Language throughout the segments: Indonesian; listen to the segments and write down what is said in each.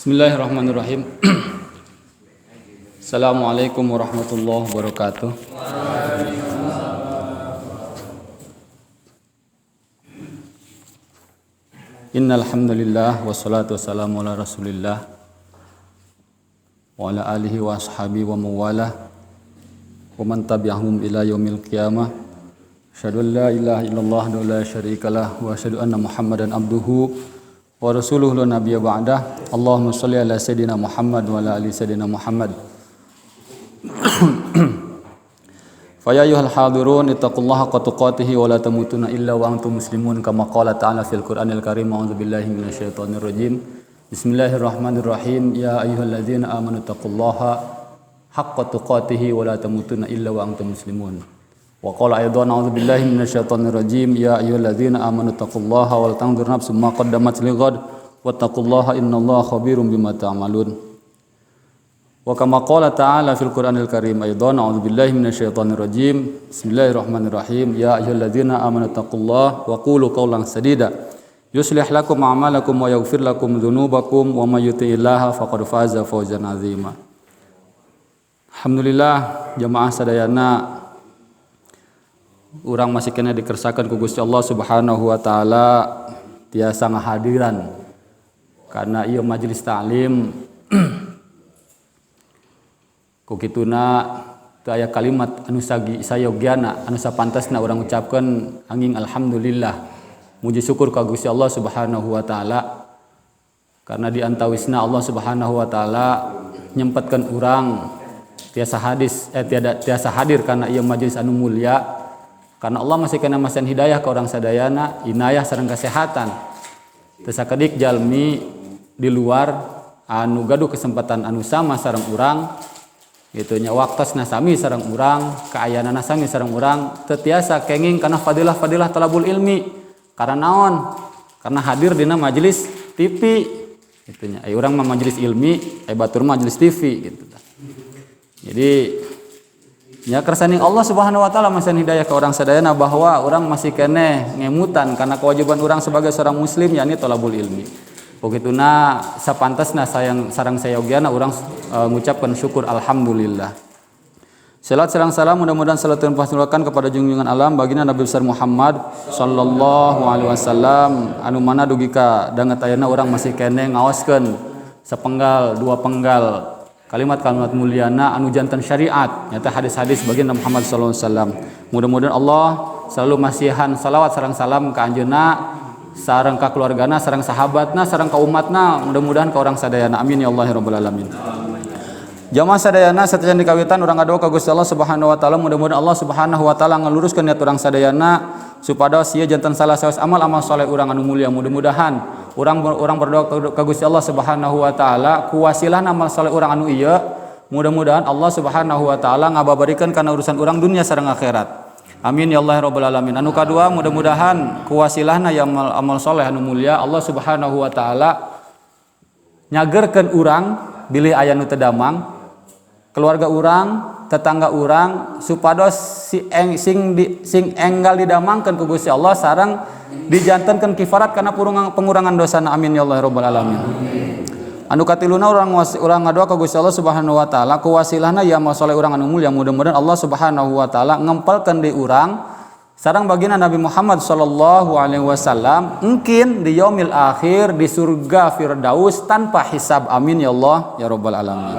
Bismillahirrahmanirrahim. Assalamualaikum warahmatullahi wabarakatuh. Innal hamdalillah wassalatu wassalamu ala Rasulillah wa ala alihi wa ashabihi wa mawalah wa man tabi'ahum ila yaumil qiyamah. Asyhadu an la ilaha illallah wa la syarikalah wa asyhadu anna Muhammadan abduhu wa rasuluhu la nabiyya ba'dah. Allahumma shalli ala sayidina Muhammad wa ala ali sayidina Muhammad. Fa ya ayyuhal hadirun ittaqullaha haqqa tuqatih wa la tamutunna illa wa antum muslimun kama qala ta'ala fil Qur'anil Karim. A'udzu billahi minasyaitonir rajim. Bismillahirrahmanirrahim. Ya ayyuhalladzina amanu taqullaha haqqa tuqatih wa la tamutunna illa wa antum muslimun. Wa qala aidan a'udzu billahi minasyaitonir rajim. Ya ayyuhalladzina amanu taqullaha wal tanzur nafsum ma qaddamat lighad wattaqullaha innallaha khabirum bima ta'malun. Wa kama qala ta'ala fil Qur'anil Karim aidan a'udzu billahi minasyaitonir rajim. Bismillahirrahmanirrahim. Ya ayyuhalladzina amanu taqullaha wa qulu qawlan sadida yuslih lakum a'malakum wa yaghfir lakum dzunubakum wa may yuti'illaha faqad faza fawzan 'azima. Alhamdulillah jamaah sadayana urang masih kena dikersakan ku Gusti Allah Subhanahu wa taala tiasa ngahadiran karena ieu majelis taklim ku kituna teu aya kalimat anu sayogiana anu sapantasna urang ucapkeun anging alhamdulillah muji syukur ka Gusti Allah Subhanahu wa taala karena di antawisna Allah Subhanahu wa taala nyempetkeun urang tiasa hadir karena ieu majelis anu mulia. Karena Allah masih kena masihan hidayah ke orang sadayana, inayah sareng kesehatan. Teu sakedik jalmi di luar anu gaduh kesempatan anu sama sareng urang, kitu nya waktosna sami sareng urang, kaayanana sami sareng urang, teu tiasa kenging kana fadilah-fadilah talabul ilmi. Karena naon? Karena hadir dina majelis TV. Kitu nya. Urang mah majelis ilmi, batur majelis TV gitu. Jadi ya kersaning Allah Subhanahu wa taala masihan hidayah ke orang sadayana bahwa orang masih kene ngemutan karena kewajiban orang sebagai seorang muslim yakni thalabul ilmi. Begituna sapantasna sareng sayogiana orang mengucapkan syukur alhamdulillah. Salat sareng salam mudah-mudahan salatun pasulkan kepada junjungan alam baginda Nabi besar Muhammad sallallahu alaihi wasallam anu mana dugi ka danget ayeuna orang masih kene ngaoskeun sepenggal dua penggal kalimat-kalimat muliana anu jantan syariat nyata hadis-hadis baginda Muhammad sallallahu alaihi wasallam. Mudah-mudahan Allah selalu masihan salawat sareng salam ka anjeunna sareng ka keluargana sareng sahabatna sareng ka umatna mudah-mudahan ka urang sadayana amin ya Allah ya rabbal alamin. Jamaah sadayana satejan dikawitan urang ngadoa ka Gusti Allah Subhanahu wa taala mudah-mudahan Allah Subhanahu wa taala ngaluruskeun niat urang sadayana supados ieu jantan salah saos amal-amal saleh urang anu mulia. Mudah-mudahan urang berdoa ka Gusti Allah Subhanahu wa taala ku wasilah amal saleh urang anu ieu mudah-mudahan Allah Subhanahu wa taala ngababarikeun kana urusan urang dunia sareng akhirat. Amin ya Allah ya rabbal alamin. Anu kadua mudah-mudahan ku wasilahna ya amal saleh anu mulia Allah Subhanahu wa taala nyagerkeun urang bilih aya nu teu damang keluarga urang tetangga urang supados sing enggal didamangkeun ku Gusti Allah sareng dijantenkeun kifarat kana pengurangan dosana amin ya Allah rabbal alamin. Anu katiluna urang ngadoa ka Gusti Allah Subhanahu wa taala ku wasilahna ya amal saleh urang anu mulia mudah-mudahan Allah Subhanahu wa taala ngempelkeun di urang sareng baginda Nabi Muhammad sallallahu alaihi wasallam engkin di yaumil akhir di surga Firdaus tanpa hisab amin ya Allah ya rabbal alamin.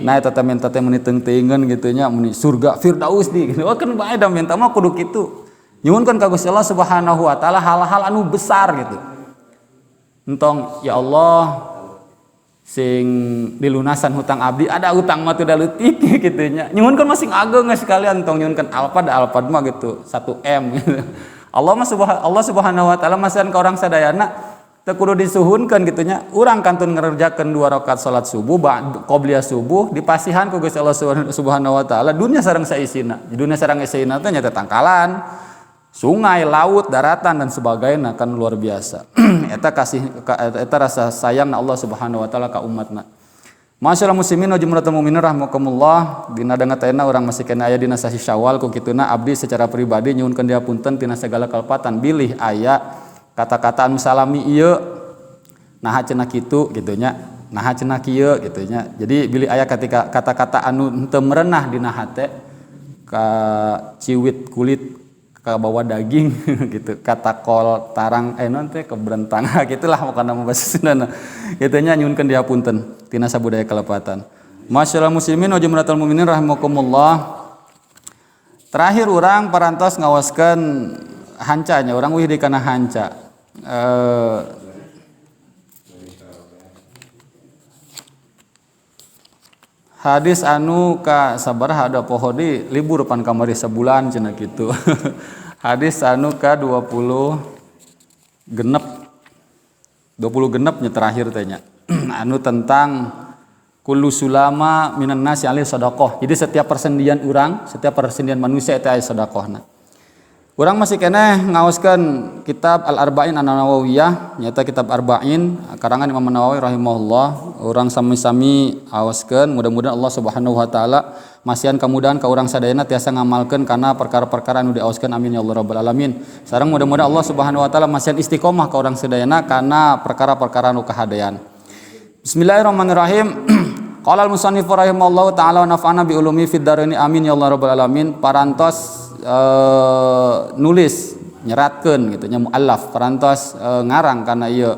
Nah eta teh minta teh meuni teuing-teuingeun kitu nya meuni surga Firdaus di gitu. Oh kan bae da minta mah kudu kitu. Nyuhunkeun ka Gusti Allah Subhanahu wa taala hal-hal anu besar gitu. Entong ya Allah sing dilunasan hutang abdi ada hutang mah teu da leutik kitu nya. Nyuhunkeun mah sing ageung sekalian entong nyuhunkeun alpad mah gitu 1M gitu. Allah Subhanahu wa taala masihan ka urang sadayana teu kudu disuhunkeun kitu nya. Urang kantun ngerjakeun 2 rakaat salat subuh qobliyah subuh dipasihan ku Gusti Allah Subhanahu wa taala dunya sareng saisina. Dunya sareng saisina teh nya tangkalan, sungai, laut, daratan dan sebagainya kan luar biasa. Eta rasa sayangna Allah Subhanahu wa taala ka umatna. Masyaallah muslimin wa jumlatul mukminin rahimakumullah dina danget ayeuna urang masih kena aya dina sasi Syawal ku kituna abdi secara pribadi nyuhunkeun diapunten tina segala kalepatan bilih aya kata-kata anu salami ieu nah cenah kitu gitu nya naha cenah kieu gitu nya. Jadi bilih aya ketika kata-kata anu henteu merenah dina hate ka ciwit kulit ka bawa daging gitu, kata kol tarang non teh keberentang gitulah makana bahasa Sundana. Kitu nya nyuhunkeun dihapunten tina sabudaya kalepatan. Masyaallah muslimin wa jumlatul mukminin rahimakumullah. Terakhir urang parantos ngawaskeun hancanya, urang wih di kana hanca. Hadis anu ka sabaraha ada poho di libur pan kamari sebulan cenah kitu. Hadis anu ka 20 genep nya terakhir teh nya. Anu tentang kullu sulama minan nasi alaihi sadaqah. Jadi setiap persendian urang, setiap persendian manusia itu aya sedekahna. Urang masih keneh ngaoskeun kitab Al-Arba'in An-Nawawiyah, nyata kitab Arba'in karangan Imam Nawawi rahimahullah. Urang sami-sami aoskeun mudah-mudahan Allah Subhanahu wa taala masihan kemudahan ka urang sadayana tiasa ngamalkeun kana perkara-perkara anu diaoskeun amin ya Allah rabbal alamin. Sareng mudah-mudahan Allah Subhanahu wa taala masihan istiqomah ka urang sadayana kana perkara-perkara anu kahadean. Bismillahirrahmanirrahim. Qala al-musannif rahimahullahu taala wa nafa'ana bi ulumi fid dharaini amin ya Allah rabbal alamin. Parantos nulis nyeratkeun gitu nya muallaf parantos ngarang kana ieu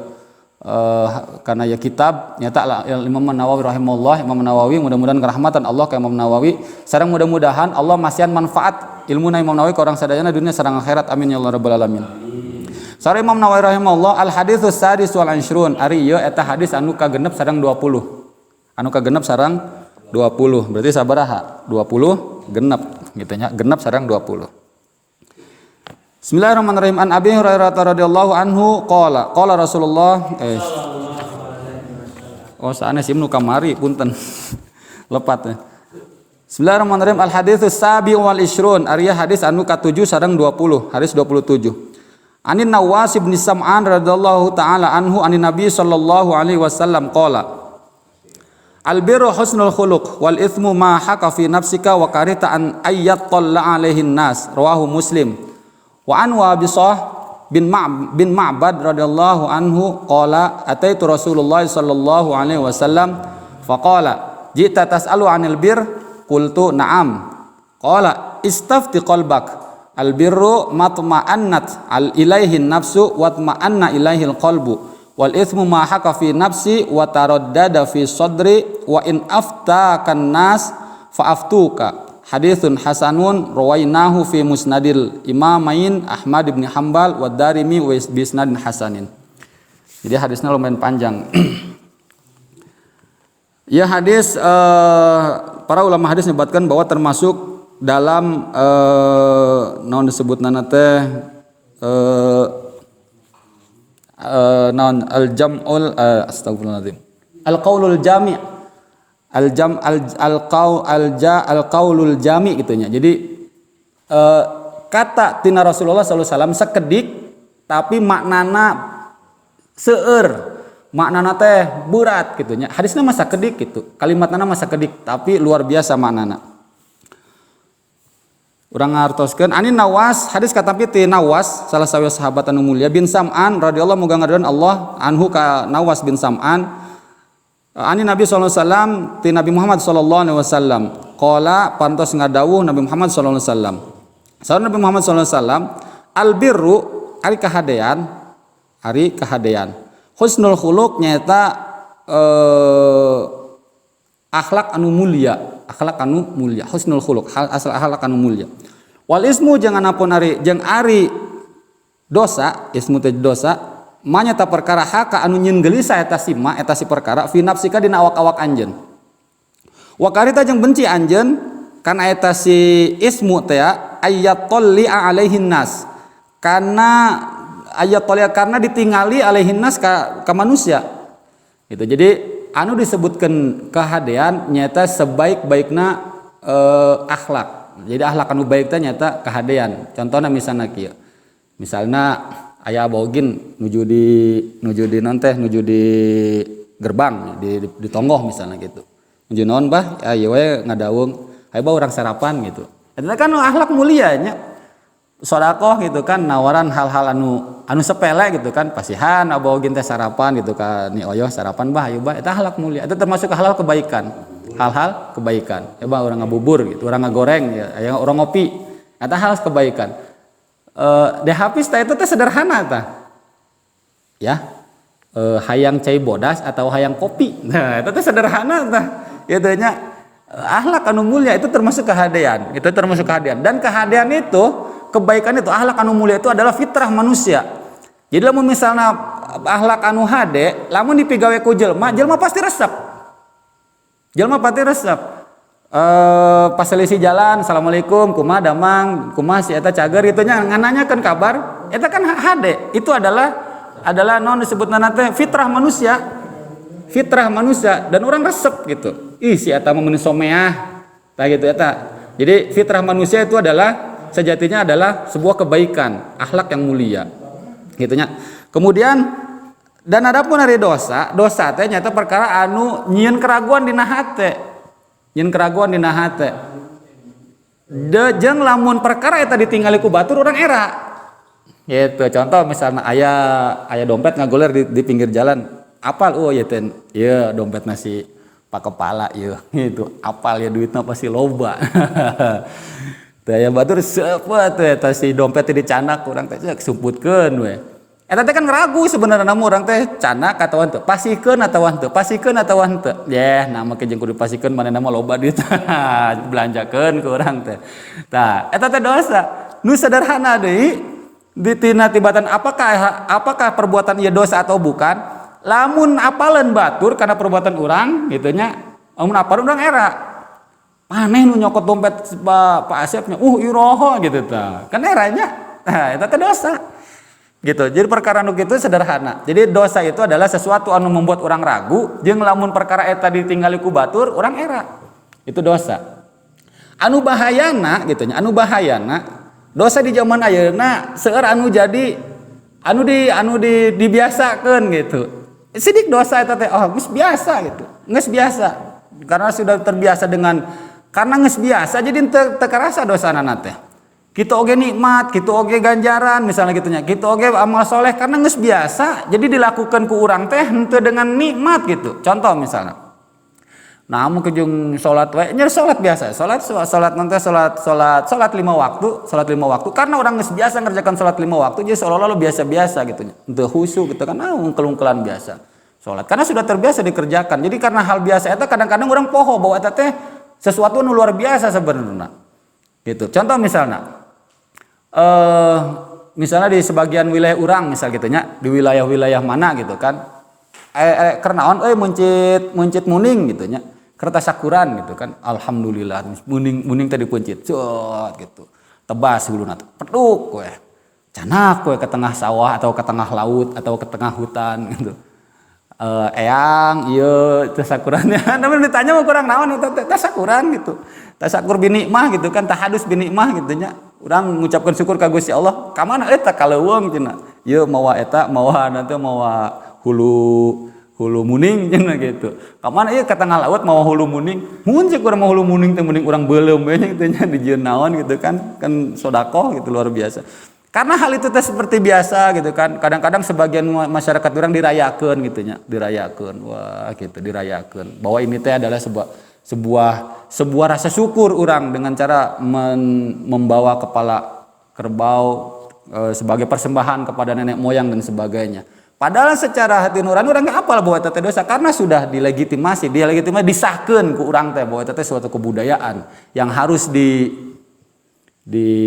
kitab nyata Imam Nawawi rahimahullah. Imam Nawawi mudah-mudahan kerahmatan Allah ka Imam Nawawi sareng mudah-mudahan Allah masihan manfaat ilmuna Imam Nawawi ka urang sadayana dunia sareng akhirat amin ya Allah rabbal alamin. Sareng Imam Nawawi rahimahullah al haditsus sadis wal 20 ari ieu eta hadis anu kagenep sareng 20. Anu kagenep sareng 20 berarti sabaraha 20 genep gitu nya genep sareng 20. Bismillahirrahmanirrahim. An Abi Hurairah radhiyallahu anhu qala Rasulullah sanes nu kamari punten lepat. Bismillahirrahmanirrahim. Al haditsus sabi wal 20 ari hadis anu ka-7 sareng 20 hadis 27. Anin Nawas bin Sam'an radhiyallahu taala anhu anin Nabi sallallahu alaihi wasallam qala Al-birru husnul khuluq wal ithmu ma haka fi nafsika wa karita an ayyattalla alaihin nas rawahu Muslim. Wa an Wabisah bin Ma'bad radhiyallahu anhu qala ataitu Rasulullah sallallahu alaihi wasallam faqala jita tas'alu 'anil bir qultu na'am qala istafti qalbak al birru matma'annat al ilaihin nafsu wa tma'anna ilaihil qalbu wal ithmu ma haka fi nafsi wa taraddada fi sadri wa in aftakan nas fa aftuka. Haditsun hasanun rawainahu fi musnadil imamain Ahmad bin Hanbal wa Darimi wa bisnadin hasanin. Jadi hadisnya lumayan panjang. Ya hadis para ulama hadis menyebutkan bahwa termasuk dalam naon disebutna teh naon al-jam'ul astagfirullahaladzim al-qaulul jami' al-qaulul jami' gitunya. Jadi kata tina Rasulullah sallallahu alaihi wasallam sekedik tapi maknana seueur, maknana teh berat gitunya. Hadisna mah sakedik gitu, kalimatna mah sakedik tapi luar biasa maknana. Urang ngartoskeun ani Nawas hadis katapi ti Nawas salah satu sahabat anu mulia bin Sam'an radhiyallahu muga ngadoan Allah anhu ka Nawas bin Sam'an ani Nabi sallallahu alaihi wasallam ti Nabi Muhammad sallallahu alaihi wasallam qala pantos ngadawuh Nabi Muhammad sallallahu alaihi wasallam sareng Nabi Muhammad sallallahu alaihi wasallam al birru ari kahadean husnul khuluq nyaeta akhlak anu mulia husnul khuluq asal akhlak anu mulia. Wal ismu jangan apun ari jeung ari dosa ismu teh dosa manya ta perkara haka anu nyeun gelisah eta si perkara fi nafsika dina awak-awak anjeun. Wa karita jeung benci anjeun kana eta si ismu teh ayyatalli alaihin nas karena ditingali alaihin nas ka manusia. Gitu. Jadi anu disebutkan kahadean nyata sebaik-baikna akhlak. Jadi akhlak anu baik teh nyata kahadean. Contohna misalna kieu. Misalna aya abogin nuju di gerbang di tonggoh misalnya gitu. Nuju naon bah ieu we ngadaung, aya bah urang sarapan gitu. Eta kan akhlak mulia nya. sodakoh gitu kan, nawaran hal-hal anu sepele gitu kan, pasihan aboh oge teh sarapan gitu kan, ni oyoh sarapan bah ayo bah, eta halak mulia, itu termasuk halal kebaikan, hal-hal kebaikan. Ya bah orang ngabubur gitu, orang ngagoreng ya, aya orang ngopi, eta hal kebaikan. Dehapis teh itu teh sederhana tah, ya, hayang cai bodas atau hayang kopi, nah itu teh sederhana tah, gitu nya. Akhlak anu mulia itu termasuk kehadian, itu termasuk kehadian, dan kehadian itu, kebaikan itu, akhlak anu mulia itu adalah fitrah manusia. Jadi lamun misalnya akhlak anu hade, lamun dipigawe ku jelma, jelma pasti resep. Jelma pasti resep. Pas selisih jalan, assalamualaikum, kumaha damang, kumaha si eta cager, itu nya ngananyakeun kabar, eta kan hade. Itu adalah non disebutna teh fitrah manusia. Fitrah manusia, dan orang resep gitu. Ih si eta mah meuni someah. Tah gitu eta. Jadi fitrah manusia itu adalah sejatinya adalah sebuah kebaikan, akhlak yang mulia. Gitunya. Kemudian dan adapun dari dosa teh nyata perkara anu nyieun keraguan dina hate. Nyieun keraguan dina hate. Jeung lamun perkara eta ditinggali ku batur urang era. Gitu. Contoh misalnya aya dompet ngagoler di pinggir jalan. Apal ya ten. Ya dompet nasi Pak Kepala ya gitu. Apal ya duitna pasti loba. Teh batur sepet eta si dompet dicanak urang teh sumputkeun we. Eta teh kan ragu sebenarnya namun urang teh canak atawa henteu, pasikeun atawa henteu, pasikeun atawa henteu. Yeh, na make jeung kudu pasikeun manehna mah loba duit. Belanjakeun ku urang teh. Tah, eta teh dosa. Nu sederhana deui ditina tibatan apakah perbuatan ieu dosa atau bukan? Lamun apaleun batur karena perbuatan urang gitu nya, lamun apaleun urang era. Maneh nu nyokot dompet Pak Asepnya, iroho gitu tah. Kan eranya. Nah, eta teh dosa. Gitu. Jadi perkara nu kitu sederhana. Jadi dosa itu adalah sesuatu anu membuat orang ragu, jeung lamun perkara eta ditinggali ku batur, urang era. Itu dosa. Anu bahayana gitu nya, anu bahayana dosa di zaman ayeuna seueur anu jadi anu dibiasakeun gitu. Sidik dosa eta teh geus biasa gitu. Geus biasa. Karena sudah terbiasa karena geus biasa jadi teu karasa dosana teh. Kitu oge nikmat, kitu oge ganjaran misalnya gitu nya. Kitu oge amal soleh karena geus biasa jadi dilakukan ku urang teh henteu dengan nikmat gitu. Contoh misalnya. Nah, mun kejung salat we nya salat biasa. Salat nanti salat 5 waktu karena orang geus biasa ngerjakan salat 5 waktu jadi seolah-olah biasa-biasa gitu nya. Henteu khusyuk gitu kan ungkel-ungkelan biasa. Salat karena sudah terbiasa dikerjakan. Jadi karena hal biasa eta kadang-kadang orang poho bahwa eta teh sesuatu anu luar biasa sebenarnya. Gitu. Contoh misalnya misalnya di sebagian wilayah urang misal gitu nya, di wilayah-wilayah mana gitu kan. Kernaon muncit muning gitu nya. Kertas sakuran gitu kan, alhamdulillah muning tadi puncit gitu, tebas guluna peduk we, canak we ke tengah sawah atau ke tengah laut atau ke tengah hutan gitu, eyang iya tasakurannya, namun ditanya mau kurang naon tasakuran gitu, tasakur binikmah gitu kan, tahadus binikmah gitu nya, urang mengucapkan syukur ka Gusti Allah, kamana eta kaleuweung cenah, ieu mawa eta mawa nanti mawa hulu muning cenah gitu. Kamana ieu ka tengah laut mau hulu muning? Mun cek urang mau hulu muning teh muning urang beuleum we nya kitu nya dijieun naon gitu kan sedekah gitu luar biasa. Karena hal itu teh seperti biasa gitu kan. Kadang-kadang sebagian masyarakat urang dirayakeun gitu nya, dirayakeun. Wah, gitu dirayakeun. Bahwa ini teh adalah sebuah rasa syukur urang dengan cara membawa kepala kerbau sebagai persembahan kepada nenek moyang dan sebagainya. Padahal secara hati nurani urang apal bahwa eta teh dosa karena sudah dilegitimasi disahkeun ku urang teh bahwa eta teh suatu kebudayaan yang harus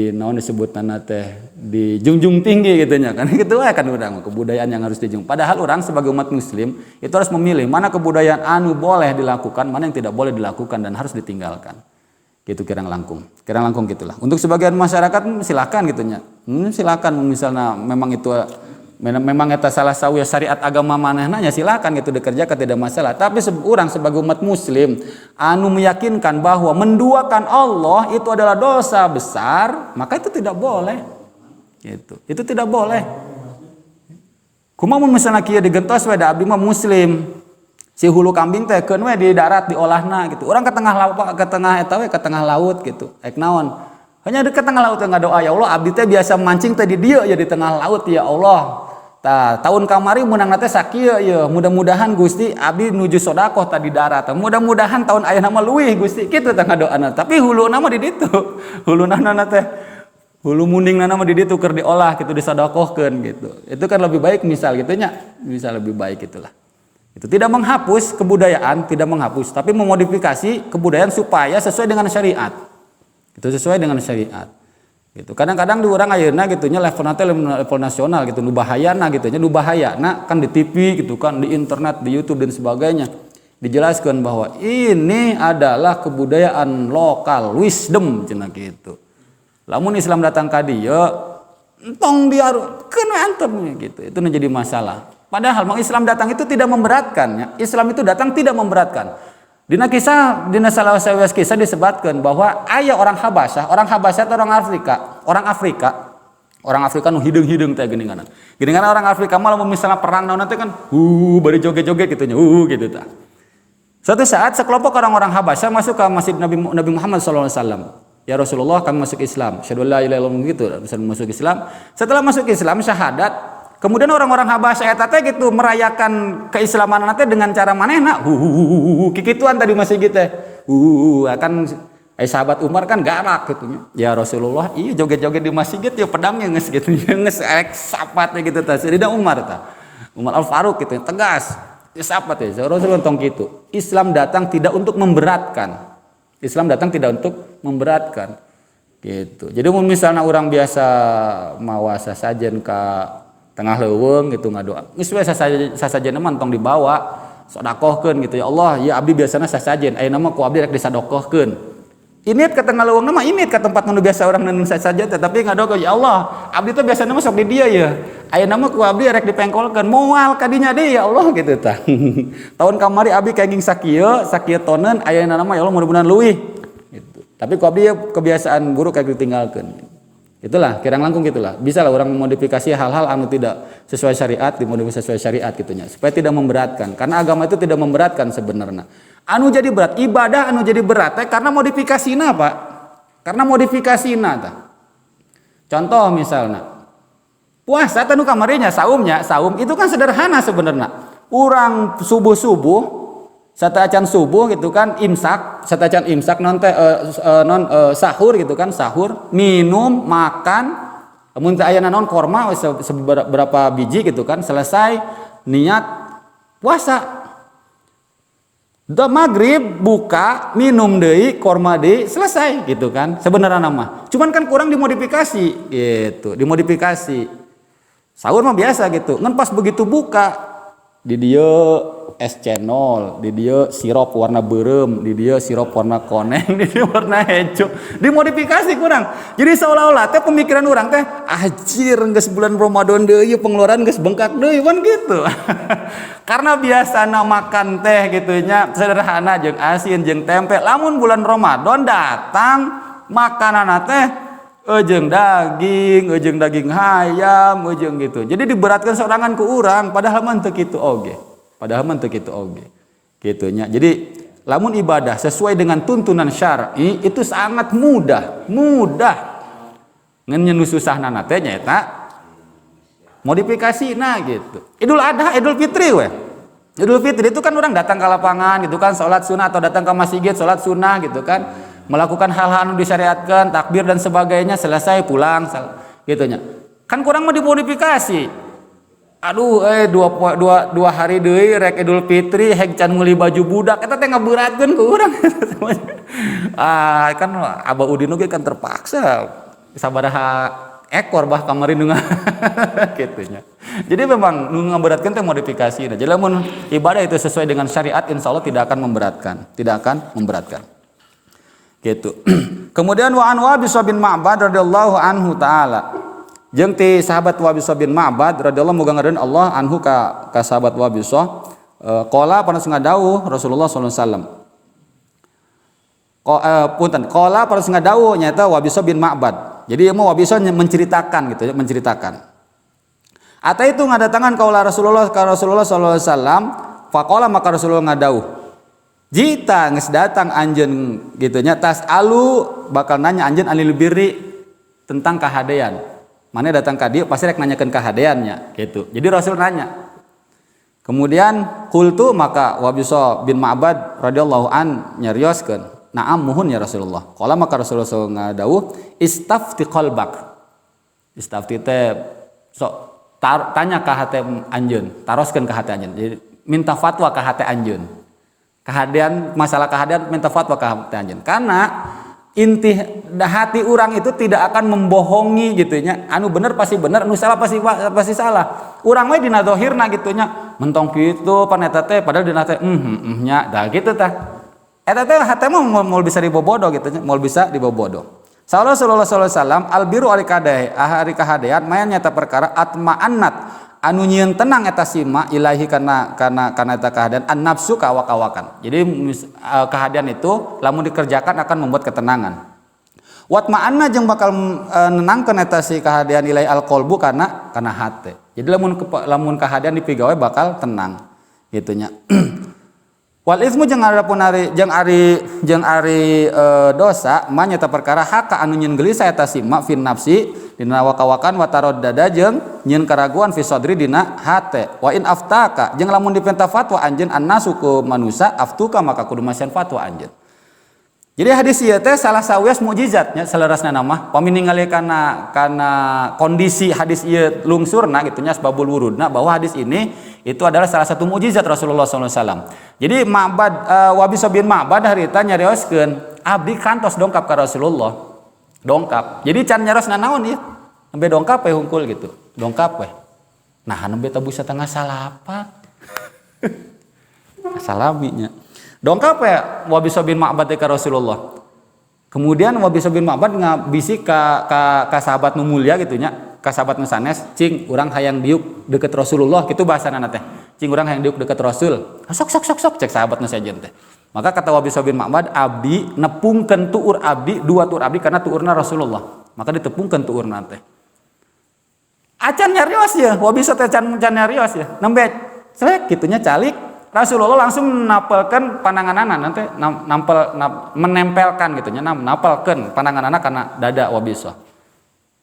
naon disebutna teh dijunjung tinggi gitu nya kan kitu we kan urang kebudayaan yang harus dijunjung. Padahal urang sebagai umat muslim itu harus memilih mana kebudayaan anu boleh dilakukan, mana yang tidak boleh dilakukan dan harus ditinggalkan. Gitu kirang langkung gitulah. Untuk sebagian masyarakat silakan gitu nya. Silakan misalnya memang eta salah satu syariat agama manehna nya silakan gitu dikerjakan tidak masalah. Tapi urang sebagai umat muslim anu meyakinkan bahwa menduakan Allah itu adalah dosa besar, maka itu tidak boleh. Gitu. Itu tidak boleh. Kumaha mun misalna kieu digentos we da abdi mah muslim. Si hulu kambing teh keun we di darat diolahna gitu. Urang ke tengah eta we ke tengah laut gitu. Ek naon? Hanya dekat tengah laut nggak doa, ya Allah abdi teh biasa mancing tadi dia ya di tengah laut ya Allah. Tahun kamari menang nate sakieu ya, mudah-mudahan Gusti abdi nuju sodakoh tadi darat. Mudah-mudahan tahun aya nama luwih Gusti kitu teh ngadoana. Tapi hulu nama di ditu. Hulu nana teh hulu munding nana mah di ditu keur diolah gitu disodakohkeun gitu. Itu kan lebih baik misal gitu nya. Bisa lebih baik itulah. Itu tidak menghapus kebudayaan, tidak menghapus, tapi memodifikasi kebudayaan supaya sesuai dengan syariat. Itu sesuai dengan syariat. Gitu. Kadang-kadang di orang ayeuna gitu nya level nasional gitu, nu bahayana gitu nya, nu bahayana kan di TV gitu kan, di internet, di YouTube dan sebagainya. Dijelaskan bahwa ini adalah kebudayaan lokal, wisdom cenah gitu. Lamun Islam datang ka dieu, entong diarukeun antep gitu. Itu menjadi masalah. Padahal Islam datang itu tidak memberatkan ya. Islam itu datang tidak memberatkan. Dina salah satu kisah disebutkan bahwa aya orang Habasyah atau orang Afrika nu hideung-hideung teh geuningan. Geuningan orang Afrika mah lamun misalnya perang naon teh kan bari joget-joget gitu nya gitu tah. Suatu saat sekelompok orang-orang Habasyah masuk ke masjid Nabi Muhammad SAW. Ya Rasulullah kami masuk Islam. Syahadu la ilaha illallah gitu, masuk Islam. Setelah masuk Islam syahadat. Kemudian orang-orang Habasyah eta teh gitu merayakan keislaman teh dengan cara manehna kikituan tadi masih gitu akan sahabat Umar kan galak gitu nya. Ya Rasulullah iya joget-joget di masjid ya pedangnya geus gitu geus elek sapatnya gitu tah. Sayyidina Umar tah. Umar Al-Faruq gitu tegas. Ya sapat ya Rasulullah tong gitu. Islam datang tidak untuk memberatkan. Islam datang tidak untuk memberatkan. Gitu. Jadi misalnya orang biasa mawa sasajen ka tengah leuweung gitu ngadoa. Geus we sasajen mah tong dibawa sodakohkeun gitu ya Allah, ya abdi biasana sasajen. Ayeuna mah ku abdi rek disadokohkeun. Imit ka tengah leuweung mah imit ka tempat nu biasa urang neun sasajen tapi ngadoa ya Allah, abdi teh biasana mah sok di dieu ya. Ayeuna mah ku abdi rek dipengkolkeun moal ka dinya deui ya Allah gitu tah. Tahun kamari abdi kenging sakieu toneun ayeuna mah ya Allah mudah-mudahan leuwih gitu. Tapi ku abdi kebiasaan buruk kayak ditinggalkeun. Itulah kirang langkung gitulah. Bisa lah orang memodifikasi hal-hal anu tidak sesuai syariat dimodifikasi sesuai syariat gitunya supaya tidak memberatkan. Karena agama itu tidak memberatkan sebenarnya. Anu jadi berat ibadah anu jadi berat karena modifikasina Pak. Karena modifikasina tah. Contoh misalnya puasa tanu kamarinya saum itu kan sederhana sebenarnya. Urang subuh sataacan subuh gitu kan imsak sahur gitu kan sahur minum makan mun teh aya naon korma seberapa biji gitu kan selesai niat puasa da maghrib buka minum deui korma deui selesai gitu kan sebenarnya nama cuman kan kurang dimodifikasi gitu dimodifikasi sahur mah biasa gitu ngan pas begitu buka di dieu es cendol, di dia sirup warna berem, di dia sirup warna koneng, di dia warna hijau. Dimodifikasi kurang. Jadi seolah-olah teh pemikiran orang teh anjir geus bulan Ramadan deui pengeluaran geus bengkak deui kan gitu. Karena biasana makan teh gitu nya sederhana jeung asin jeung tempe. Lamun bulan Ramadan datang makanana teh jeung daging hayam, jeung gitu. Jadi diberatkan sorangan ku urang padahal mah teu kitu oge. Padahal mah teu kitu oge. Kitu nya. Jadi lamun ibadah sesuai dengan tuntunan syar'i itu sangat mudah. Ngan nu susahna teh nyaeta modifikasina gitu. Idul Adha, Idul Fitri we. Idul Fitri itu kan orang datang ke lapangan gitu kan salat sunnah atau datang ke masjid salat sunnah gitu kan. Melakukan hal-hal yang disyariatkan, takbir dan sebagainya selesai pulang gitu nya. Kan kurang mau dimodifikasi. Aduh dua hari deui rek Idul Fitri heg can meuli baju budak eta teh ngaberatkeun ku urang kan Abah Udin oge kan terpaksa sabaraha ekor bah kamari nu kitu nya. Jadi memang nu ngaberatkeun teh modifikasi. Jadi lamun ibadah itu sesuai dengan syariat insyaallah tidak akan memberatkan. Gitu. Kemudian wa an Wabisah bin Ma'bad radhiyallahu anhu taala jeung ti sahabat Wabisah bin Ma'bad radhiyallahu muga ngareun Allah anhu ka sahabat Wabisah qala panas ngadawuh Rasulullah sallallahu alaihi wasallam qala panas ngadawuh nyaeta Wabisah bin Ma'bad jadi mau Wabisah menceritakan gitu ya menceritakan ata itu ngadatangan kaula Rasulullah sallallahu alaihi wasallam faqala maka Rasulullah ngadawuh Jita geus datang anjeun gitu nya tas alu bakal nanya anjeun anil birri tentang kahadean. Mana datang ka dieu pasti rek nanyakeun kahadeannya gitu. Jadi Rasul nanya. Kemudian qultu maka Wabisa bin Ma'bad radhiyallahu an nyarioskeun, "Na'am muhun ya Rasulullah." Qala maka Rasulullah ngadawuh, "Istafti qalbak." Istafti teh sok tanya ka hate anjeun, taroskeun ka hate anjeun. Jadi minta fatwa ka hate anjeun. Kahadean masalah kahadean minta fatwa ka hate anjeun. Karena inti hati orang itu tidak akan membohongi gitunya. Anu bener pasti bener, anu salah pasti salah. Urang mah dina zahirna gitunya. Mentong kitu pan eta teh padahal dina teh nya da gitu tah. Eta teh hate mah moal bisa dibobodo gitunya, moal bisa dibobodo. Sallallahu alaihi wasallam albiru ari kahadean maya nyata perkara atma'annat anu nyieun tenang eta sima ilahi kana eta kahadean an nafsu ka awak-awakan. Jadi kahadean itu lamun dikerjakan akan membuat ketenangan. Watma'anna jeung bakal nenangkeun eta si kahadean ilahi alqalbu kana hate. Jadi lamun kahadean dipigawe bakal tenang gitu nya. Wal ismu jeung adapun jeung ari dosa mah nyata perkara haka anu nyieun gelisah eta sima fin nafsi dina wakawakan wa taraddada jeung nyieun karaguan fi sadri dina hate wa in aftaka jeung lamun dipenta fatwa anjeun annasu ku manusa aftuka maka kudu masieun fatwa anjeun. Jadi hadis ieu teh salah sawias mukjizatnya salerasna nama pami ningali kana kondisi hadis ieu lungsurna gitu nya asbabul wurudna bahwa hadis ini itu adalah salah satu mukjizat Rasulullah SAW. Jadi Wabisa bin Ma'bad harita nyarioskeun abdi kantos dongkap ka Rasulullah. Dongkap. Jadi can nyarosna naon ieu? Nembe dongkap we hungkul gitu. Dongkap we. Nah nembe teh busa tengah salapa. Salaminya. Dongkap we Wabisa bin Ma'bad ka Rasulullah. Kemudian Wabisa bin Ma'bad ngabisi ka sahabat nu mulia gitu nya, ka sahabat nu sanes, cing urang hayang diuk deket Rasulullah kitu bahasana teh. Cing urang hayang diuk deket Rasul. Sok cek sahabat nu sajen teh. Maka kata Wabisa bin Ma'bad, abdi nepungkeun tuur abdi, dua tuur abdi karena tuurna Rasulullah. Maka ditepungkeun tuurna teh. Acan nyarios ya, Wabisa teh can nyarios ya. Nembe celek kitu nya calik Rasulullah langsung napelkeun pandanganana nanti menempelkan gitu nya napelkeun pandanganana kana dada Wabisa.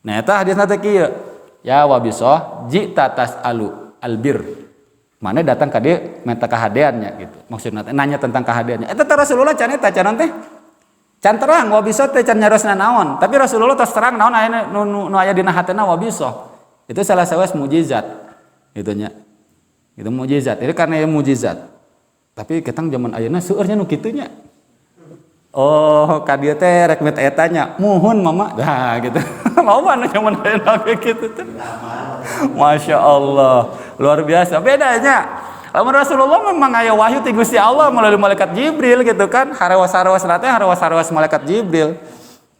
Nah eta hadisna teh kieu. Ya Wabisa jita tas'alu albir. Mana datang ka dieu minta kahadeannya gitu. Maksudna teh nanya tentang kahadeannya. Eta teh Rasulullah can eta can teh can terang Wabisa teh can nyarosna naon, tapi Rasulullah tos terang naon aya nu aya dina hatena Wabisa. Itu salah sawas mukjizat. Gitu nya. Itu mukjizat. Itu karena ya mukjizat. Tapi ketang zaman ayeuna seueurnya nu kitu nya. Oh, ka dieu teh rek minta eta nya. Muhun mama. Nah, gitu. Loba nu zaman ayeuna kitu teh. Masya Allah. Luar biasa. Bedanya. Lamun Rasulullah memang aya wahyu ti Gusti Allah melalui malaikat Jibril gitu kan. Harawas-harawas teh harawas-harawas malaikat Jibril.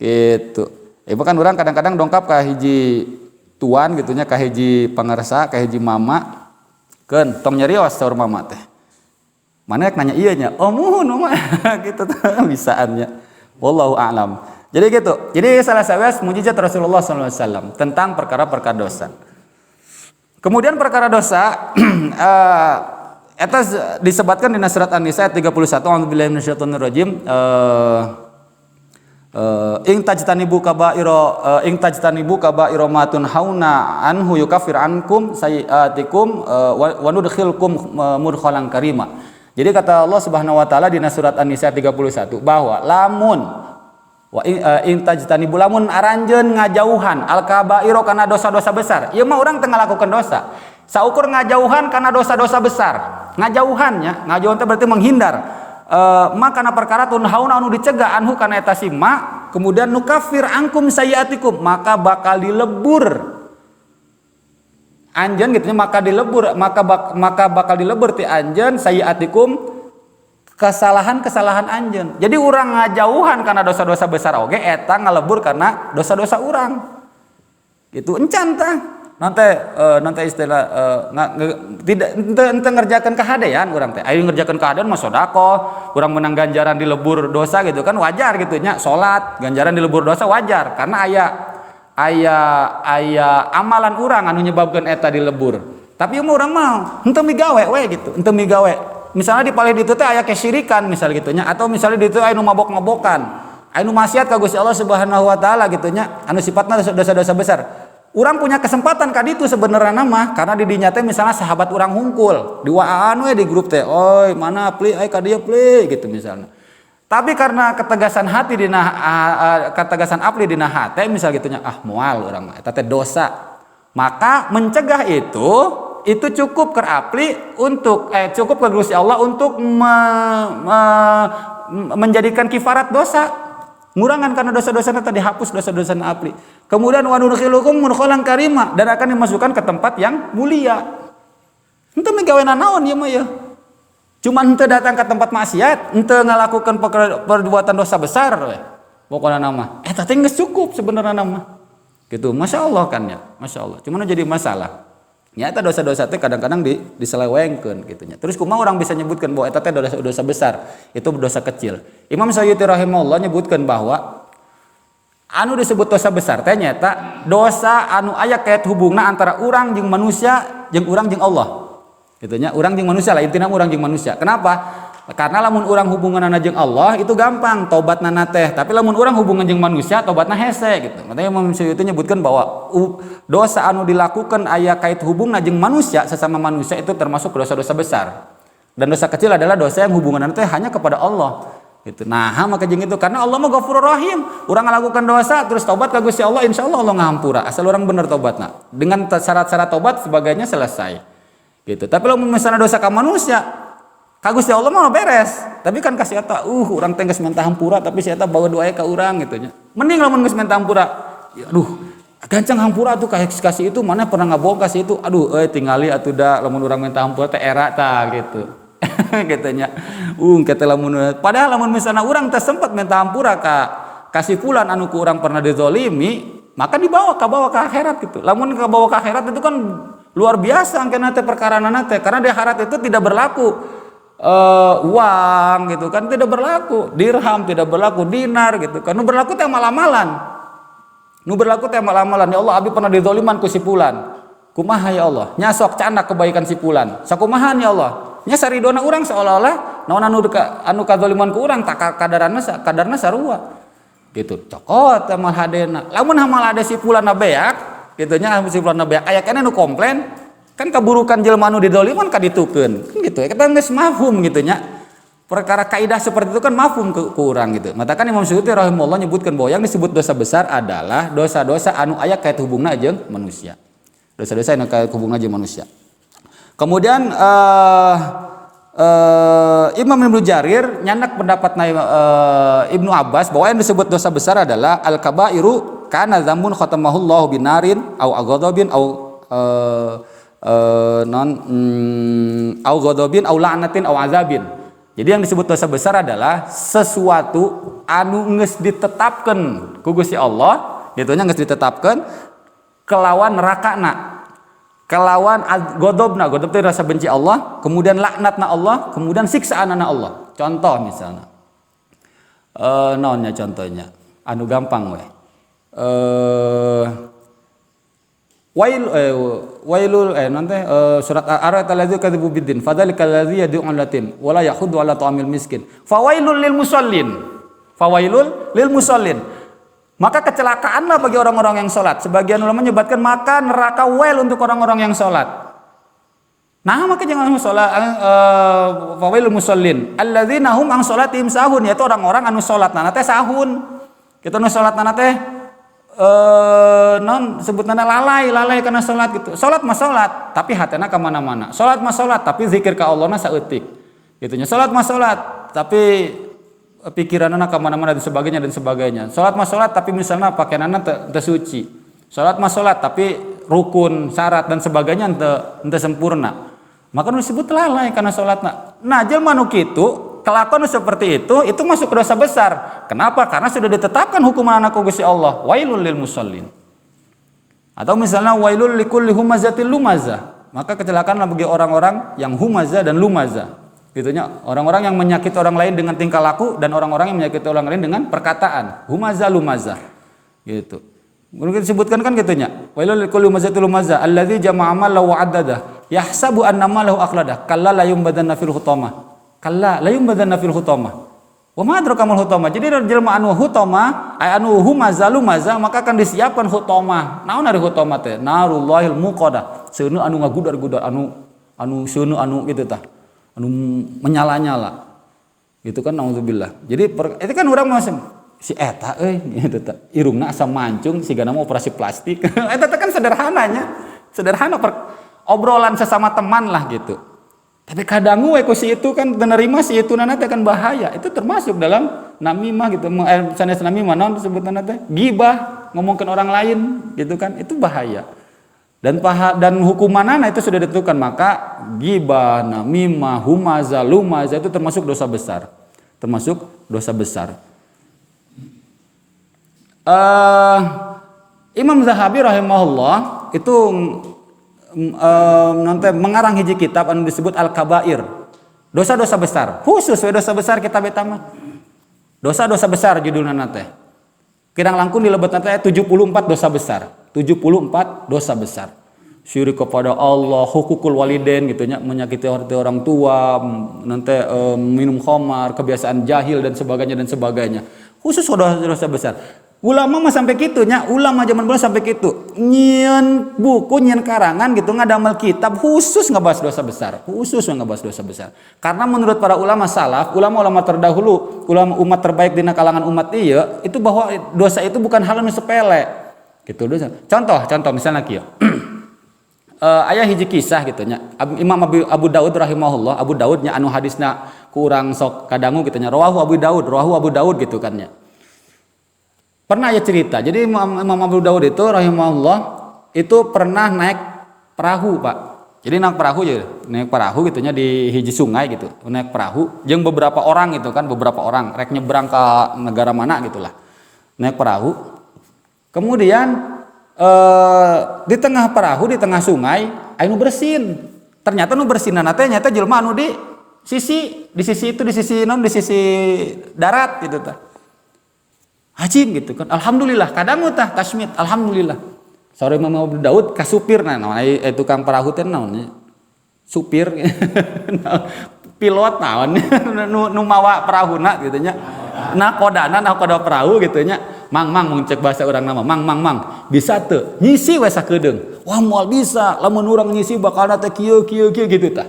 Gitu. Ibu kan orang kadang-kadang dongkap ka hiji tuan gitu nya, ka hiji pangarsa, ka hiji mama. Keun tong nyarios saur mama teh. Mana nanya iya nya, oh muhun mama gitu bisaannya. Wallahu a'lam. Jadi gitu. Jadi salah sawias mukjizat Rasulullah SAW tentang perkara-perkara dosa. Kemudian perkara dosa eta disebutkan di surat An-Nisa ayat 31 a'udzubillahi minasyaitonir rajim ing tajtanibu kaba'ira ma tunhauna anhu yukaffir ankum sayiatikum wa nudkhilkum mudkhalan karima. Jadi kata Allah Subhanahu wa taala di surat An-Nisa 31 bahwa lamun wa in tajtanibu lamun aranjeun ngajauhan al kaba'ira kana dosa-dosa besar. Ieu mah urang teu ngalakukeun dosa. Saukur ngajauhan kana dosa-dosa besar. Ngajauhannya, ngajauhan teh berarti menghindar. Maka kana perkara tunhauna anu dicegah anhu kana eta sima, kemudian nukafir angkum sayiatikum, maka bakal dilebur anjeun gitu maka dilebur maka bakal dilebur ti anjeun sayiatikum kesalahan-kesalahan anjeun. Jadi urang ngajauhan karena dosa-dosa besar oge eta ngalebur karena dosa-dosa urang. Gitu encan tah. Nanti istilah tidak ente ngerjakan kahadean urang teh. Ayo ngerjakan kahadean mah sedekah, urang menang ganjaran dilebur dosa gitu kan wajar gitu nya. Salat, ganjaran dilebur dosa wajar karena aya amalan urang anu nyebabkeun eta dilebur. Tapi urang mah henteu migawe we gitu, henteu migawe. misalnya di palih ditu teh aya kesyirikan misalnya gitu nya, atau misalnya ditu aya nu mabok-mabokan, aya nu maksiat ka Gusti Allah Subhanahu wa taala gitu nya, anu sifatna dosa-dosa besar. Urang punya kesempatan ka ditu sebenarnya mah, karena di dinya teh misalnya sahabat urang hungkul, di waan we di grup teh, "Oi, mana pli aya ka dieu pli," gitu misalnya. Tapi karena ketegasan hati dina ketegasan apli dina hate misal gitu nya, ah moal urang mah eta teh dosa. Maka mencegah itu cukup ke apli untuk cukup ke Gusti Allah untuk menjadikan kifarat dosa, ngurangan karena dosa-dosa tadi dihapus dosa-dosa apli. Kemudian wa nudkhilukum mudkhalan karima, dan akan dimasukkan ke tempat yang mulia. Henteu migaweana naon ieu mah ya. Cuma henteu datang ke tempat maksiat, henteu ngalakukan perbuatan dosa besar we. Pokona nama eta teh geus cukup sebenarnya nama. Gitu. Masya Allah kan ya. Masya Allah. Cuma jadi masalah. Nyata dosa-dosa teh kadang-kadang diselewengkeun gitu nya. Terus kumaha orang bisa nyebutkan bahwa eta teh dosa besar, itu dosa kecil. Imam Suyuti rahimahullah nyebutkan bahwa anu disebut dosa besar teh nyata dosa anu aya kait hubungna antara urang jeung manusia jeung urang jeung Allah. Gitu nya, urang jeung manusia lah, intina urang jeung manusia. Kenapa? Karena lamun urang hubunganna jeung Allah itu gampang tobatna teh, tapi lamun urang hubungan jeung manusia tobatna hese gitu. Makanya Imam Suyuti nyebutkan bahwa dosa anu dilakukan aya kait hubungna jeung manusia sesama manusia itu termasuk dosa-dosa besar. Dan dosa kecil adalah dosa yang hubunganna teh hanya kepada Allah. Gitu. Nah, maka jeung itu karena Allah mah Ghafurur Rahim. Urang ngalakukan dosa terus tobat ka Gusti Allah, insyaallah Allah ngahampura asal urang bener tobatna. Dengan syarat-syarat tobat sebagainya selesai. Gitu. Tapi lamun misalnya dosa ka manusia, ka Gusti Allah mah beres. Tapi kan kasih eta urang teh geus minta hampura tapi si eta bawa doa ka urang gitu nya. Mending lamun geus minta hampura. Ya, aduh, gancang hampura tuh kasih itu mana pernah ngabohong kasih itu. Aduh, tingali atuh da lamun urang minta hampura teh era tah gitu. Gitu nya. Kata lamun padahal lamun misalnya urang teh sempat minta hampura kasih fulan anu ku urang pernah dizalimi, maka dibawa ke akhirat gitu. Lamun bawa ke akhirat itu kan luar biasa angkena teh perkarana teh, karena di akhirat itu tidak berlaku uang gitu kan, tidak berlaku dirham, tidak berlaku dinar gitu kan, nu berlaku teh amal-amalan, ya Allah abi pernah dizaliman ku si fulan, kumaha ya Allah nya sok cana kebaikan si fulan sakumahan ya Allah nya saridona urang seolah-olah naon anu kadzaliman ku urang tak kadarna sarua gitu, cokot amal hadena. Lamun amal hade si fulan beak gitu nya, si fulan beak aya keneh nu komplain kan keburukan jelema anu didoliman kaditukeun kan gitu ya, kita geus mafhum gitu nya. Perkara kaidah seperti itu kan mafhum ke urang gitu. Maka kan Imam Suyuti rahimahullah nyebutkan bahwa yang disebut dosa besar adalah dosa-dosa anu aya kait hubungna jeung manusia. Dosa-dosa anu kait hubungna jeung manusia. Kemudian Imam Ibnu Jarir nyandak pendapatna Ibnu Abbas bahwa yang disebut dosa besar adalah al-kabairu kana dzamun khatamahullahu binarin au aghadabin au au ghadabin au la'natin au azabin. Jadi yang disebut dosa besar adalah sesuatu anu geus ditetapkeun ku Gusti Allah, gitu nya geus ditetapkeun kelawan nerakana, kelawan ghadabna, ghadab itu rasa benci Allah, kemudian laknatna Allah, kemudian siksaanna Allah. Contoh misalnya naonnya contohnya anu gampang we. Wailul nanti surat Ar-Ra'd allazi kadzibu biddin fadzalikal ladzi yad'u latin wala yahuddu ala ta'amil miskin fawailul lil musallin. Maka kecelakaanlah bagi orang-orang yang salat. Sebagian ulama menyebutkan maka neraka wail untuk orang-orang yang salat. Nah, maka jangan salat fawailul musallin alladzina hum an salatihim sahun, yaitu orang-orang anu salatna teh sahun. Kita nu salatna teh non sebutana lalai karena salat gitu. Salat mah salat, tapi hatena ka mana-mana. Salat mah salat, tapi zikir ka Allahna saeutik. Gitu nya. Salat mah salat, tapi pikiranna ka mana-mana dan sebagainya. Salat mah salat, tapi misalnya pakaianna teu suci. Salat mah salat, tapi rukun, syarat dan sebagainya teu sempurna. Maka disebut lalai karena salatna. Nah, jelema nu kitu kelakuan seperti itu masuk ke dosa besar. Kenapa? Karena sudah ditetapkan hukuman anak Gusti Allah. Wailul lil musallin. Atau misalnya wailul likulli humazatil lumazah. Maka kecelakaanlah bagi orang-orang yang humazah dan lumazah. Gitunya, orang-orang yang menyakiti orang lain dengan tingkah laku dan orang-orang yang menyakiti orang lain dengan perkataan. Humazah lumazah. Gitu. Mungkin disebutkan kan gitunya. Wailul likulli humazatil lumazah alladzi jama'a malahu wa 'addadah yahsabu anna malahu akhladah kalla la yumbadanna fil hutamah. Kalla la yumbadanna fil hutamah. Wa ma adraka mal hutamah. Jadi jelema anu hutamah, anu humazalu maza maka akan disiapkan hutamah. Naon ari hutamah teh? Narullahil muqadah. Seuneu anu ngagudar-gudar anu seuneu anu gitu tah. Anu menyala-nyala. Gitu kan naudzubillah. Jadi itu kan urang masem si eta euy gitu tah. Irungna asa mancung sigana mau operasi plastik. Eta teh kan sederhananya. Sederhana obrolan sesama teman lah gitu. Tapi kadang we ku si itu kan menerima si itu nana teh kan bahaya. Itu termasuk dalam namimah gitu. Sanes namimah naon disebutna teh? Gibah, ngomongkeun orang lain gitu kan. Itu bahaya. Dan hukumanana itu sudah ditentukan. Maka gibah, namimah, humaza, lumaza itu termasuk dosa besar. Termasuk dosa besar. Imam Zahabi rahimahullah itu nanti mengarang hiji kitab anu disebut Al-Kabair. Dosa-dosa besar. Khusus dosa besar kitab eta mah. Dosa-dosa besar judulna teh. Kirang langkung dilebetna teh 74 dosa besar. 74 dosa besar. Syirik kepada Allah, hukukul walidain gitu nya, menyakiti orang tua, nanti minum khamar, kebiasaan jahil dan sebagainya. Khusus dosa besar. Ulama mah sampai kitunya, ulama zaman dulu sampai kitu. Nyieun buku, nyieun karangan gitu ngadamel kitab khusus ngebahas dosa besar. Karena menurut para ulama salaf, ulama-ulama terdahulu, ulama umat terbaik di kalangan umat ieu, itu bahwa dosa itu bukan hal anu sepele. Gitu dosa. Contoh misalnya kieu. Aya hiji kisah gitu nya. Imam Abu Daud rahimahullah, Abu Daud nya anu hadisna ku urang sok kadangu gitu nya. Rawahu Abu Daud gitu kan nya. Pernah ya cerita, jadi Imam Abu Daud itu rahimahullah itu pernah naik perahu Pak. Jadi naik perahu gitunya di hiji sungai gitu, naik perahu, jeung beberapa orang rek nyebrang ke negara mana gitulah, naik perahu. Kemudian di tengah perahu, di tengah sungai, anu bersin. Ternyata nu bersinana teh nyata jelema anu di sisi darat gitu tah. Hajin gitu kan, alhamdulillah kadang tah tasmid, alhamdulillah. Sore Imam Abu Daud ka supirna naon tukang perahu teh naon supir pilot naon nu mawa perahuna gitu nya. Nakoda perahu gitu nya. Mang mun cek bahasa urang nama mang bisa teu nyisi we sakedeung. Wah moal bisa, lamun urang nyisi bakalna teh kieu gitu tah.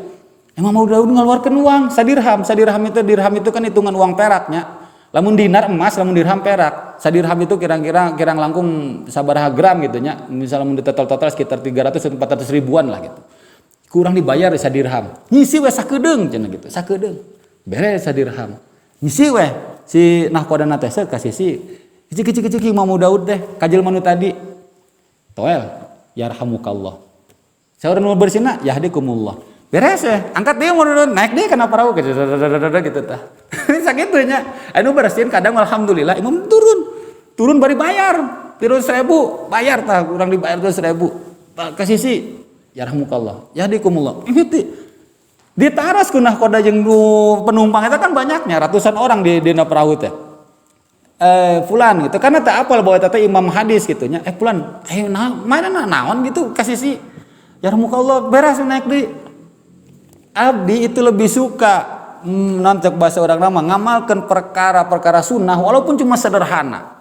Imam Abu Daud ngaluarkeun uang sadirham itu kan hitungan uang peraknya. Lamun dinar emas, lamun dirham perak. Sadirham itu kira-kira langkung sabaraha gram gitu nya. Misalnya mun total sekitar 300-400 ribuan lah gitu. Kurang dibayar di sadirham. Ngisi we sakedeung cenah gitu. Sakedeung. Beres sadirham. Ngisi we si nahkodana teh kasih si kecil Imam Daud deh. Kajel manu tadi. Toel yarhamukallah. Saur nu bersina yahdikumullah. Beres ya, angkat dia mau naik dia kana perahu gitu tah. Sakitunya. Anu bersin kadang alhamdulillah imam turun bari bayar 300.000 bayar tah kurang dibayar 300.000 kasih si yarhamukallah yahdikumullah. Ini ditaras ku nahkoda jeung penumpang eta kan banyaknya ratusan orang di dina perahu teh. Fulan gitu karena tak apal bahwa eta imam hadis gitu nya. Fulan mana naon gitu kasih si yarhamukallah beres naik di abdi itu lebih suka nanti bahasa orang nama ngamalkan perkara sunnah walaupun cuma sederhana.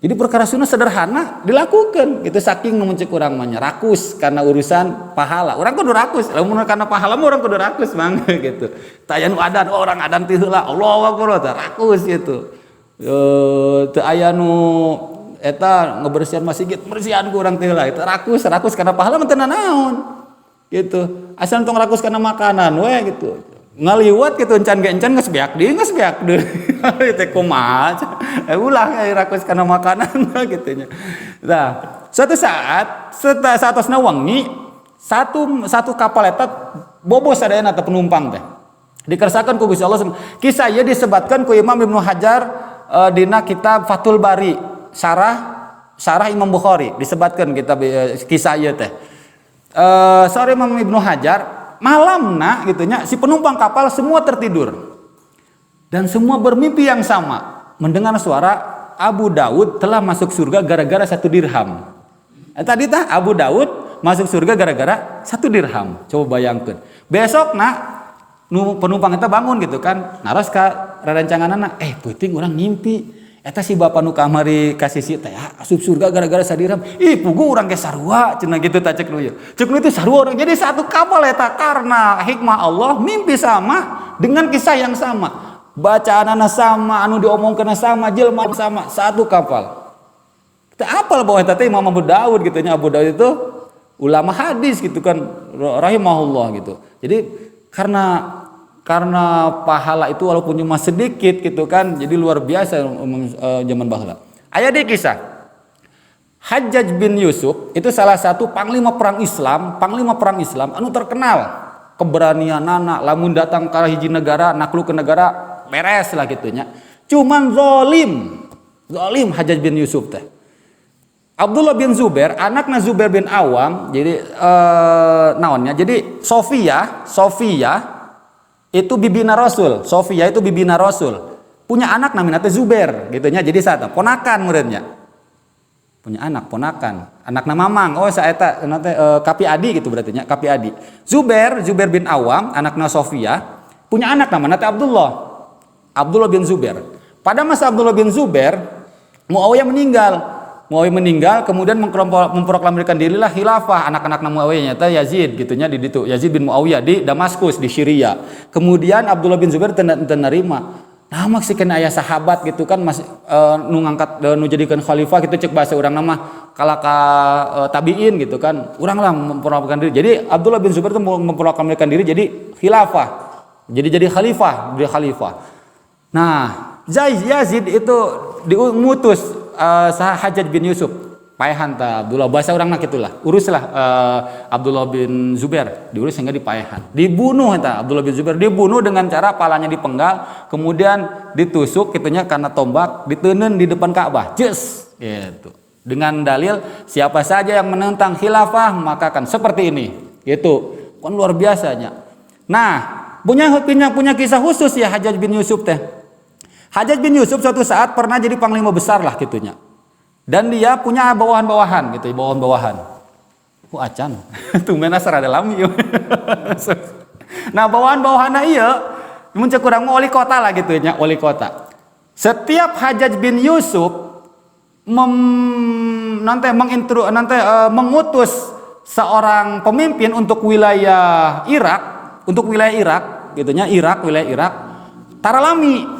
Jadi perkara sunnah sederhana dilakukan gitu saking mencek urang mah rakus karena urusan pahala. Urang kudu rakus, lamun karena pahala mah urang kudu rakus mangga gitu. Taya nu adan orang adan ti heula Allahu Akbar rakus gitu. Teu aya nu eta ngebersihan masjid bersihan ku urang ti heula eta rakus karena pahala mah teu naon. Gitu asal tong rakus kana makanan we gitu ngaliwat gitu encan geus beak deui teh kumaha ulah rakus kana makanan gitu nya. Nah suatu saat saatosna wengi satu kapal eta bobos sadayana teh penumpang teh dikersakeun ku Gusti Allah. Kisah ieu disebatkan ku Imam Ibnu Hajar dina kitab Fathul Bari syarah Imam Bukhari disebatkan kitab kisah ieu teh. Sore Imam Ibnu Hajar malamna gitunya si penumpang kapal semua tertidur dan semua bermimpi yang sama mendengar suara Abu Daud telah masuk surga gara-gara 1 dirham. Tadi tah Abu Daud masuk surga gara-gara 1 dirham. Coba bayangkan. Besokna penumpang eta bangun gitu kan. Naros ka rarancanganana, peuting urang ngimpi. Eta si bapa nu kamari kasih si teh asup surga gara-gara sadiram. Ih pugu urang ge sarua cenah gitu tah cek nu ieu. Cek nu itu sarua orang jadi satu kapal eta karena hikmah Allah mimpi sama dengan kisah yang sama. Bacaanana sama, anu diomongkeun sama, jelema sama, satu kapal. Kita apal bahwa eta teh Imam Abu Daud gitu nya. Abu Daud itu ulama hadis gitu kan rahimahullah gitu. Jadi karena pahala itu walaupun cuma sedikit gitu kan, jadi luar biasa zaman baheula. Aya di kisah Hajjaj bin Yusuf itu salah satu panglima perang Islam anu terkenal keberanianana, lamun datang ka hiji negara, nakluk ke negara beres lah gitunya. Cuman zalim Hajjaj bin Yusuf teh. Abdullah bin Zubair, anakna Zubair bin Awam, jadi naonnya? Jadi Sofia itu bibina Rasul. Sofia itu bibina Rasul. Punya anak namanya teh Zubair, gitunya. Jadi satu ponakan muridnya. Punya anak ponakan. Anakna mamang. Oh saeta nanti Kapi Adi gitu berarti nya, Kapi Adi. Zubair bin Awam, anakna Sofia, punya anak namanya teh Abdullah bin Zubair. Pada masa Abdullah bin Zubair, Muawiyah meninggal, kemudian memproklamirkan dirilah khilafah anak-anak Muawiyah nyata Yazid gitunya di ditu. Yazid bin Muawiyah di Damaskus di Syria. Kemudian Abdullah bin Zubair menerima. Nah maksikeun aya sahabat gitu kan masih nu ngangkat nu jadikeun khalifah gitu cek bahasa urang nama kalaka tabiin gitu kan. Urang lah memproklamirkan diri. Jadi Abdullah bin Zubair itu memproklamirkan diri jadi khilafah. Jadi khalifah. Nah, Yazid itu diutus Hajjaj bin Yusuf paehan ta Abdullah bahasa urang nak itulah uruslah Abdullah bin Zubair diurus hingga dipaehan dibunuh eta Abdullah bin Zubair dibunuh dengan cara palanya dipenggal kemudian ditusuk kitunya karena tombak diteuneun di depan Ka'bah jeus gitu dengan dalil siapa saja yang menentang khilafah maka akan seperti ini gitu kan luar biasanya. Nah punya kisah khusus ya Hajjaj bin Yusuf teh. Hajjaj bin Yusuf suatu saat pernah jadi panglima besar lah gitunya. Dan dia punya bawahan-bawahan gitu, bawahan-bawahan. Acan. Tumben asar ada lami. Nah, bawahan-bawahanna ieu mun ceuk urang wali kota lah gitunya, wali kota. Setiap Hajjaj bin Yusuf mengutus seorang pemimpin untuk wilayah Irak gitunya, wilayah Irak taralami.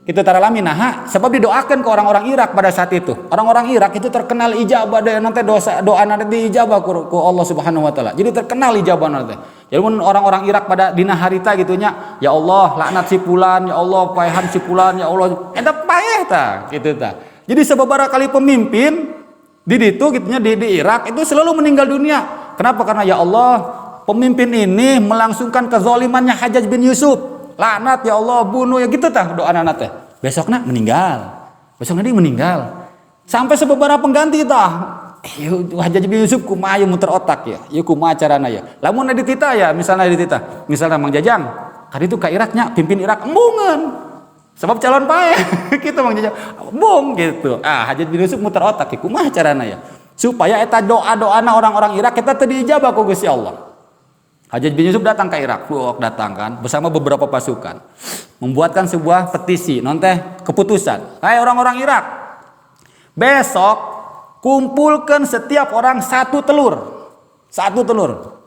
Itu taralami nah sebab didoakan ke orang-orang Irak pada saat itu. Orang-orang Irak itu terkenal ijabah dan nanti doa nanti diijabah ku Allah Subhanahu wa taala. Jadi terkenal ijabah nanti. Jadi orang-orang Irak pada dina harita gitunya, ya Allah laknat si fulan, ya Allah paehan si fulan, ya Allah eta paeh tah gitu tah. Jadi sababaraha kali pemimpin di ditu gitunya di Irak itu selalu meninggal dunia. Kenapa? Karena ya Allah pemimpin ini melangsungkan kezalimannya Hajjaj bin Yusuf. Laknat ya Allah bunuh ya gitu tah doa anak teh. Besoknya meninggal. Sampai sababaraha pengganti tah. Hajjaj bin Yusuf kumaha muter otak ya. Ieu kumaha carana ya. Lamun dititah ya misalnya Mang Jajang kali itu ka Iraknya pimpin Irak embungeun. Sebab calon pae kitu Mang Jajang. Bung gitu. Hajjaj bin Yusuf muter otak ya kumaha carana ya. Supaya eta doa-doana orang-orang Irak kita teu diijabah ku Gusti Allah. Hajjaj bin Yusuf datang ke Irak, datang kan bersama beberapa pasukan, membuatkan sebuah petisi, keputusan. Hai orang-orang Irak, besok kumpulkan setiap orang satu telur,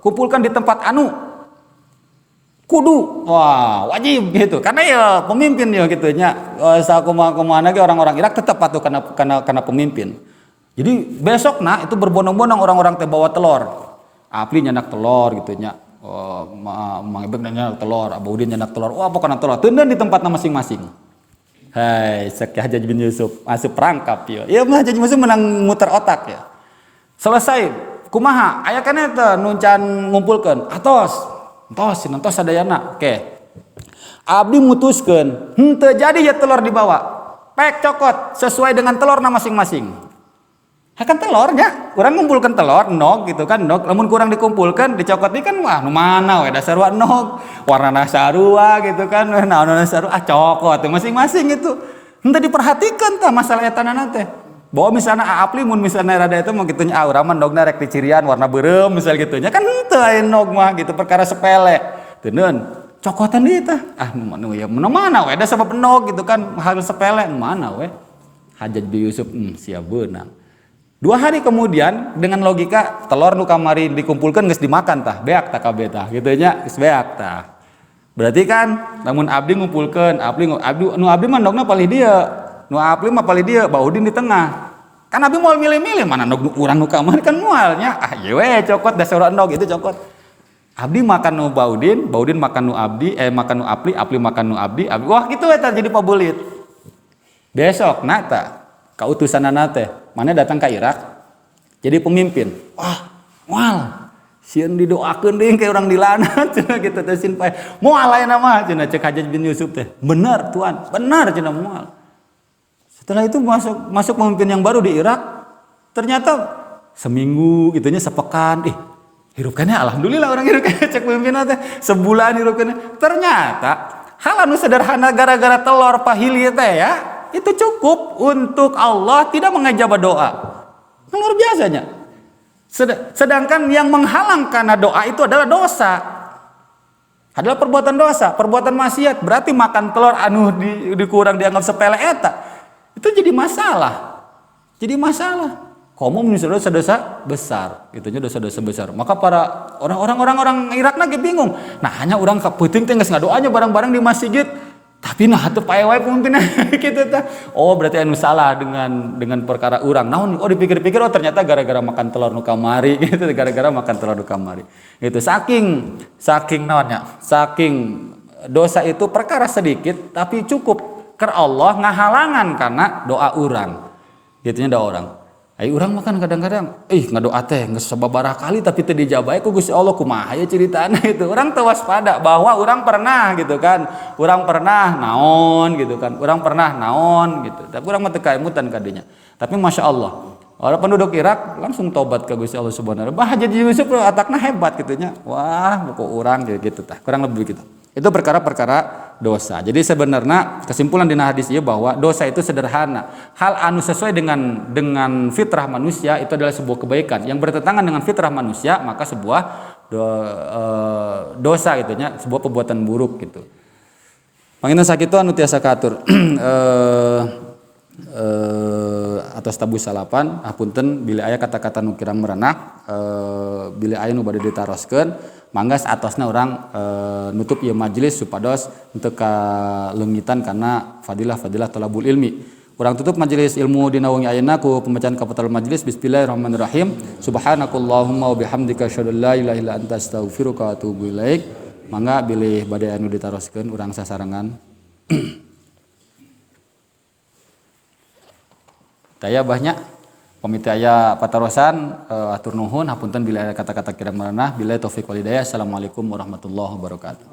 kumpulkan di tempat kudu, wajib gitu, karena ya pemimpin ya gitunya, sakumaha ge orang-orang Irak tetap patuh karena pemimpin. Jadi besok itu berbondong-bondong orang-orang teh bawa telur, Apli nyandak telur gitunya. Mang Ibek nyandak telur, Abu Udin nyandak telur. Pokoknya telur teuneun di tempatna masing-masing. Hai, cek Hajjaj bin Yusuf asup perangkap ya. Ieu mah Hajjaj bin Yusuf menang muter otak ya. Selesai, kumaha? Aya kana teh nu can ngumpulkeun. Atos sadayana. Oke. Abdi mutuskeun, henteu jadi ya telur dibawa. Pek cokot sesuai dengan telurna masing-masing. Kan telurnya, kurang ngumpulkan telur, nog gitu kan, nog. Lamun kurang dikumpulkan, dicokot ini kan wah, nu mana we dasar nog, warna sarua gitu kan, naon sarua cokot masing-masing itu. Henteu diperhatikan tah masalah eta teh. Bahwa misalnya Apli mun misalnya rada itu mau gitunya urang mah nogna rek dicirian warna beureum misal gitunya kan henteu aya nog mah gitu perkara sepele. Teuneun cokotan dia tah. Nu ya mana we da sabab enog gitu kan, hal sepele mana we. Hajjaj bin Yusuf sia beunang. 2 hari kemudian dengan logika telur nu kamari dikumpulkan geus dimakan tah, beak tah kabeh tah kitu nya, geus beak tah. Berarti kan lamun abdi ngumpulkeun, abdi mah ndogna palih dia. Nu abdi mah palih dia, Baudin di tengah. Kan abdi moal milih-milih mana ndog urang nu kamari kan moalnya. Ieu we cokot da sora ndog itu cokot. Abdi makan nu Baudin, Baudin makan nu abdi, makan nu Apli, Apli makan nu abdi, abdi. Wah kitu eta jadi pabulit. Besok nata kautusanana teh, mana datang ke Irak jadi pemimpin. Wah, moal. Sieun didoakeun deui kayak urang dilanat cenah kitu teh sin pae. Moal aya mah cenah cek Hajjaj bin Yusuf teh. Bener tuan, benar cenah moal. Setelah itu masuk pemimpin yang baru di Irak, ternyata seminggu gitunya sepekan, hirupkannya alhamdulillah orang hirupkannya cek pemimpin teh sebulan hirupkannya. Ternyata hal anu sederhana gara-gara telur pahili teh ya, itu cukup untuk Allah tidak mengijabah doa. Luar biasanya. Sedangkan yang menghalang karena doa itu adalah dosa. Adalah perbuatan dosa, perbuatan maksiat. Berarti makan telur anu dikurang dianggap sepele eta. Itu jadi masalah. Jadi masalah. Komo misalnya dosa-dosa besar, itunya dosa-dosa besar. Maka para orang Irak lagi bingung. Nah, hanya orang kapeuting teh geus ngadoanya bareng-bareng di masjid. Tapi nah teu pae wae pemimpinna kitu teh. Oh, berarti anu salah dengan perkara urang. Naon? Oh, dipikir-pikir ternyata gara-gara makan telur nu kamari gitu, gara-gara makan telur nu kamari. Itu saking naonnya? Saking dosa itu perkara sedikit tapi cukup ke Allah ngahalangan karena doa urang. Gitunya doa orang. Urang makan kadang-kadang ngadoa teh geus sababaraha kali tapi teu dijabahe ku Gusti Allah, kumaha ya ceritana itu. Urang teu waspada bahwa urang pernah gitu kan. Urang pernah naon gitu kan. Urang pernah naon gitu. Tapi urang mah teu kaemutan ka dinya. Tapi Masya Allah, orang penduduk Irak langsung tobat ke Gusti Allah Subhanahu wa taala. Hajjaj bin Yusuf atakna hebat gitunya. Wah, buku urang gitu tah. Kurang lebih gitu. Itu perkara-perkara dosa. Jadi sebenarnya kesimpulan di hadis ieu bahwa dosa itu sederhana. Hal anu sesuai dengan fitrah manusia itu adalah sebuah kebaikan. Yang bertentangan dengan fitrah manusia maka sebuah dosa gitu nya, sebuah perbuatan buruk gitu. Mangina sakitu anu tiasa katur. Atas tabu salapan hapunten bila aya kata-kata nu kirang merenah, bila aya nu bade ditaroskeun mangga atasna orang nutup ieu majelis supados untuk kalengitan karena fadilah talabul ilmi. Urang tutup majelis ilmu dina wengi ayeuna ku pembacaan kafatul majelis. Bismillahirrahmanirrahim. Subhanakallahumma wa bihamdika asyhadu an la ilaha illa anta astaghfiruka wa atubu ilaik. Mangga bilih bade anu ditaroskeun urang sasarangan. Daya banyak pamit aya patarosan atur nuhun hapunten bila kata-kata kirang merenah. Billahi taufiq wal hidayah. Assalamualaikum warahmatullahi wabarakatuh.